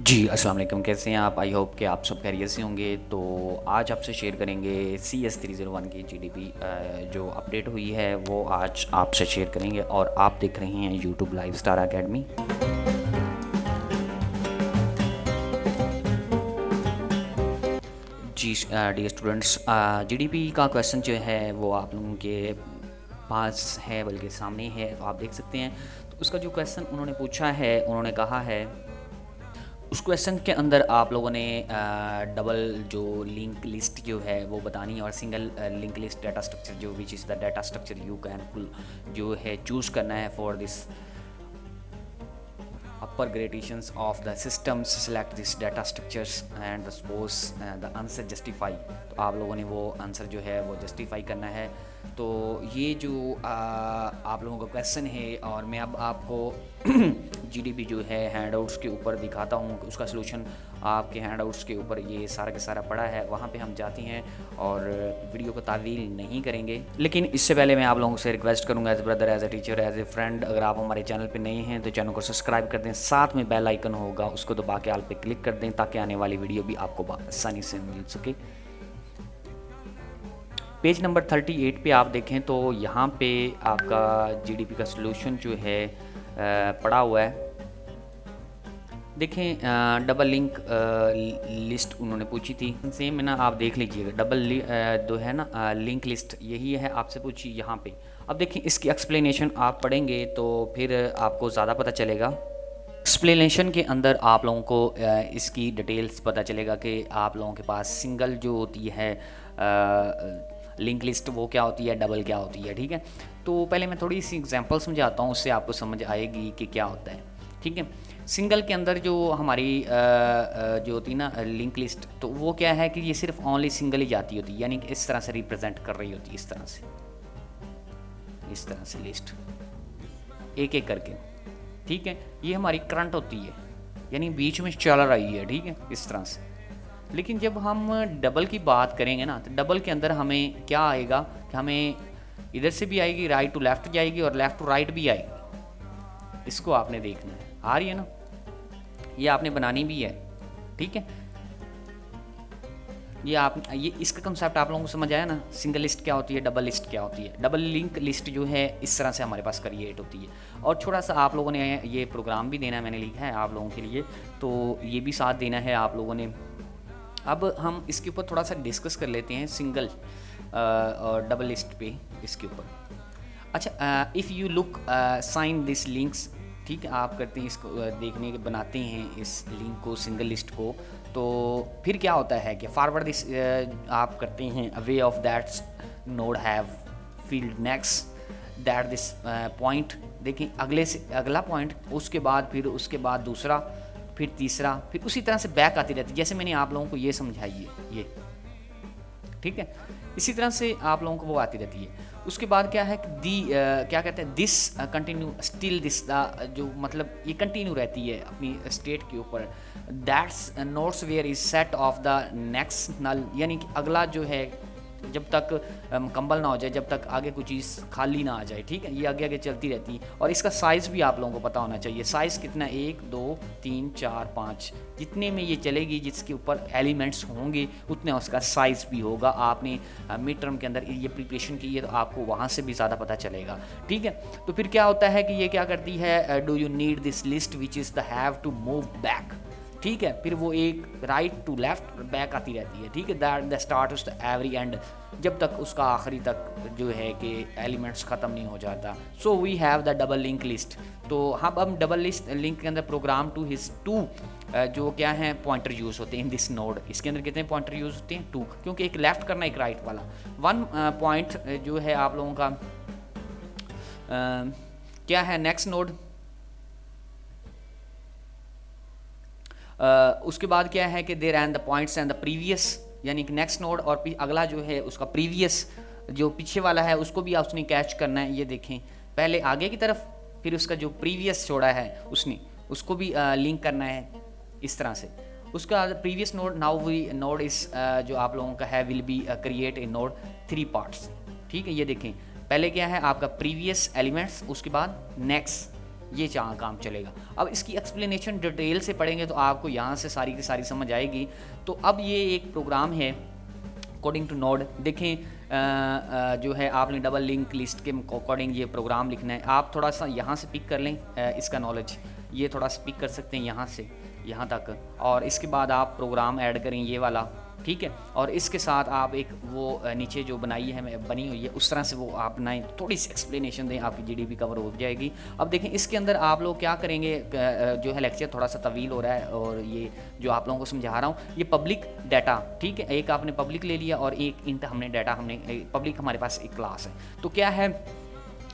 जी, अस्सलाम वालेकुम। कैसे हैं आप? आई होप कि आप सब खैरियत से होंगे। तो आज आपसे शेयर करेंगे CS301 की जीडीपी जो अपडेट हुई है वो आज आपसे शेयर करेंगे और आप देख रहे हैं यूट्यूब लाइव स्टार अकेडमी। जी डियर स्टूडेंट्स, जीडीपी का क्वेश्चन जो है वो आप लोगों के पास है, बल्कि सामने है, तो आप देख सकते हैं। तो उसका जो क्वेश्चन उन्होंने पूछा है, उन्होंने कहा है उस क्वेश्चन के अंदर आप लोगों ने डबल जो लिंक लिस्ट जो है वो बतानी है और single link list data structure जो which is the data structure you can जो है चूज़ करना है for this upper gradations of the systems, select this data structures and suppose the answer justify। तो आप लोगों ने वो आंसर जो है वो जस्टिफाई करना है। तो ये जो आप लोगों का क्वेश्चन है और मैं अब आपको जीडीपी जो है हैंडआउट्स के ऊपर दिखाता हूँ, उसका सलूशन आपके हैंडआउट्स के ऊपर ये सारा का सारा पड़ा है, वहाँ पे हम जाते हैं और वीडियो को तावील नहीं करेंगे। लेकिन इससे पहले मैं आप लोगों से रिक्वेस्ट करूँगा as a brother, as a teacher, as a friend, अगर आप हमारे चैनल पे नए हैं तो चैनल को सब्सक्राइब कर दें, साथ में बेल आइकन होगा उसको दबा के ऑल पे क्लिक कर दें ताकि आने वाली वीडियो भी आपको आसानी से मिल सके। पेज नंबर 38 पे आप देखें तो यहाँ पे आपका जीडीपी का सलूशन जो है पड़ा हुआ है। देखें डबल लिंक लिस्ट उन्होंने पूछी थी, सेम है ना, आप देख लीजिएगा। डबल जो है ना लिंक लिस्ट यही है, आपसे पूछी यहाँ पे। अब देखें इसकी एक्सप्लेनेशन आप पढ़ेंगे तो फिर आपको ज़्यादा पता चलेगा। एक्सप्लेनेशन के अंदर आप लोगों को इसकी डिटेल्स पता चलेगा कि आप लोगों के पास सिंगल जो होती है लिंक लिस्ट वो क्या होती है, डबल क्या होती है। ठीक है, तो पहले मैं थोड़ी सी एग्जांपल समझाता हूँ, उससे आपको समझ आएगी कि क्या होता है। ठीक है, सिंगल के अंदर जो हमारी जो होती है ना लिंक लिस्ट, तो वो क्या है कि ये सिर्फ ओनली सिंगल ही जाती होती है, यानी कि इस तरह से रिप्रेजेंट कर रही होती है, इस तरह से लिस्ट एक एक करके। ठीक है, ये हमारी करंट होती है, यानी बीच में चल रही है। ठीक है, इस तरह से। लेकिन जब हम डबल की बात करेंगे ना, तो डबल के अंदर हमें क्या आएगा कि हमें इधर से भी आएगी, राइट टू लेफ्ट जाएगी और लेफ्ट टू राइट भी आएगी। इसको आपने देखना है, आ रही है ना, ये आपने बनानी भी है। ठीक है, ये इसका कंसेप्ट आप लोगों को समझ आया ना। सिंगल लिस्ट क्या होती है, डबल लिस्ट क्या होती है। डबल लिंक लिस्ट जो है इस तरह से हमारे पास क्रिएट होती है। और थोड़ा सा आप लोगों ने ये प्रोग्राम भी देना है, मैंने लिखा है आप लोगों के लिए, तो ये भी साथ देना है आप लोगों ने। अब हम इसके ऊपर थोड़ा सा डिस्कस कर लेते हैं सिंगल और डबल लिस्ट पे, इसके ऊपर। अच्छा, if you look sign this links, ठीक है, आप करते हैं इसको देखने के, बनाते हैं इस लिंक को, सिंगल लिस्ट को, तो फिर क्या होता है कि फॉरवर्ड दिस आप करते हैं away of that node have field next that this point. देखिए अगले से अगला पॉइंट, उसके बाद फिर उसके बाद दूसरा, फिर तीसरा, फिर उसी तरह से बैक आती रहती है, जैसे मैंने आप लोगों को ये समझाई है ये। ठीक है, इसी तरह से आप लोगों को वो आती रहती है। उसके बाद क्या है कि क्या कहते हैं, दिस कंटिन्यू स्टिल दिस, जो मतलब ये कंटिन्यू रहती है अपनी स्टेट के ऊपर। That's notes where is set of the next null, यानी कि अगला जो है जब तक मुकम्मल ना हो जाए, जब तक आगे कोई चीज़ खाली ना आ जाए। ठीक है, ये आगे आगे चलती रहती है। और इसका साइज़ भी आप लोगों को पता होना चाहिए, साइज़ कितना, 1 2 3 4 5, जितने में ये चलेगी, जिसके ऊपर एलिमेंट्स होंगे उतना उसका साइज़ भी होगा। आपने मिड टर्म के अंदर ये प्रिपरेशन की है तो आपको वहाँ से भी ज़्यादा पता चलेगा। ठीक है, तो फिर क्या होता है कि ये क्या करती है, do you need this list which is the have to move back. ठीक है, फिर वो एक राइट टू लेफ्ट बैक आती रहती है। ठीक है, that the start to every end, जब तक उसका आखिरी तक जो है कि एलिमेंट्स ख़त्म नहीं हो जाता। So we have the double link list. तो हम डबल लिस्ट लिंक के अंदर प्रोग्राम टू हिज टू जो क्या है पॉइंटर यूज़ होते हैं इन दिस नोड। इसके अंदर कितने पॉइंटर यूज़ होते हैं, 2, क्योंकि एक लेफ्ट करना एक राइट वाला। 1 पॉइंट जो है आप लोगों का क्या है, नेक्स्ट नोड। उसके बाद क्या है कि there and the points and the previous, यानी कि नेक्स्ट नोड और अगला जो है उसका प्रीवियस जो पीछे वाला है उसको भी उसने कैच करना है। ये देखें, पहले आगे की तरफ, फिर उसका जो प्रीवियस छोड़ा है उसने उसको भी लिंक करना है इस तरह से। उसका previous node, now we node इस जो आप लोगों का है will be create a node 3 parts. ठीक है, ये देखें, पहले क्या है आपका प्रीवियस एलिमेंट्स, उसके बाद नेक्स्ट ये चाह काम चलेगा। अब इसकी एक्सप्लेनेशन डिटेल से पढ़ेंगे तो आपको यहाँ से सारी की सारी समझ आएगी। तो अब ये एक प्रोग्राम है अकॉर्डिंग टू नोड। देखें जो है आपने डबल लिंक लिस्ट के अकॉर्डिंग ये प्रोग्राम लिखना है। आप थोड़ा सा यहाँ से पिक कर लें इसका नॉलेज, ये थोड़ा सा पिक कर सकते हैं यहाँ से यहाँ तक, और इसके बाद आप प्रोग्राम ऐड करें ये वाला, ठीक है। और इसके साथ आप एक वो नीचे जो बनी हुई है उस तरह से वो आप बनाएं, थोड़ी सी एक्सप्लेनेशन दें, आपकी जीडीपी कवर हो जाएगी। अब देखें इसके अंदर आप लोग क्या करेंगे, जो है लेक्चर थोड़ा सा तवील हो रहा है और ये जो आप लोगों को समझा रहा हूँ ये पब्लिक डाटा, ठीक है। एक आपने पब्लिक ले लिया और एक इंट हमने डाटा, हमने पब्लिक हमारे पास एक क्लास है। तो क्या है,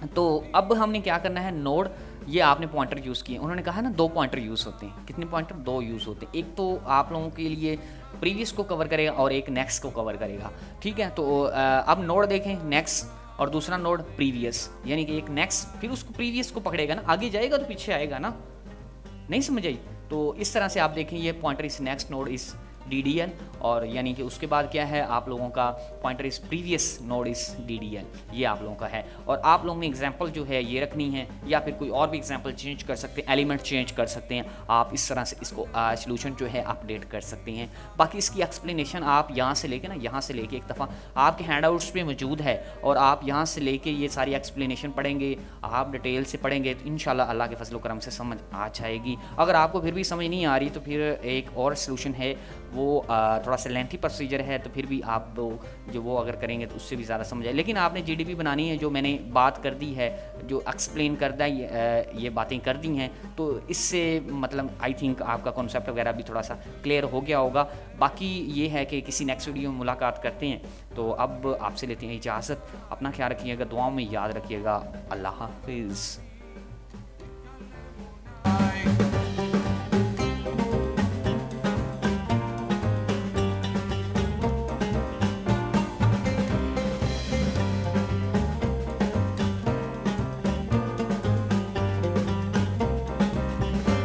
तो अब हमने क्या करना है, नोड ये आपने पॉइंटर यूज़ किए। उन्होंने कहा ना 2 पॉइंटर यूज़ होते हैं। कितने पॉइंटर? 2 यूज़ होते हैं। एक तो आप लोगों के लिए प्रीवियस को कवर करेगा और एक नेक्स्ट को कवर करेगा, ठीक है। तो अब नोड देखें नेक्स्ट और दूसरा नोड प्रीवियस, यानी कि एक नेक्स्ट फिर उसको प्रीवियस को पकड़ेगा ना, आगे जाएगा तो पीछे आएगा ना, नहीं समझ आई? तो इस तरह से आप देखें ये पॉइंटर इस नेक्स्ट नोड इस DDL, और यानी कि उसके बाद क्या है आप लोगों का पॉइंटर इस प्रीवियस नोड इस DDL, ये आप लोगों का है। और आप लोगों ने एग्जांपल जो है ये रखनी है, या फिर कोई और भी एग्जांपल चेंज कर सकते हैं, एलिमेंट चेंज कर सकते हैं आप, इस तरह से इसको सॉल्यूशन जो है अपडेट कर सकते हैं। बाकी इसकी एक्सप्लेनेशन आप यहाँ से लेके यहाँ से लेके एक दफ़ा आपके हैंडआउट्स पे मौजूद है, और आप यहाँ से लेके ये सारी एक्सप्लेनेशन पढ़ेंगे, आप डिटेल से पढ़ेंगे तो इंशाल्लाह अल्लाह के फजल करम से समझ आ जाएगी। अगर आपको फिर भी समझ नहीं आ रही तो फिर एक और सॉल्यूशन है, वो थोड़ा सा लेंथी प्रोसीजर है, तो फिर भी आप जो वो अगर करेंगे तो उससे भी ज़्यादा समझ आए। लेकिन आपने जीडीपी बनानी है, जो मैंने बात कर दी है, जो एक्सप्लेन कर दा ये बातें कर दी हैं, तो इससे मतलब आई थिंक आपका कॉन्सेप्ट वगैरह भी थोड़ा सा क्लियर हो गया होगा। बाकी ये है कि किसी नेक्स्ट वीडियो में मुलाकात करते हैं। तो अब आपसे लेते हैं इजाज़त। अपना ख्याल रखिएगा, दुआओं में याद रखिएगा। अल्लाह हाफिज़।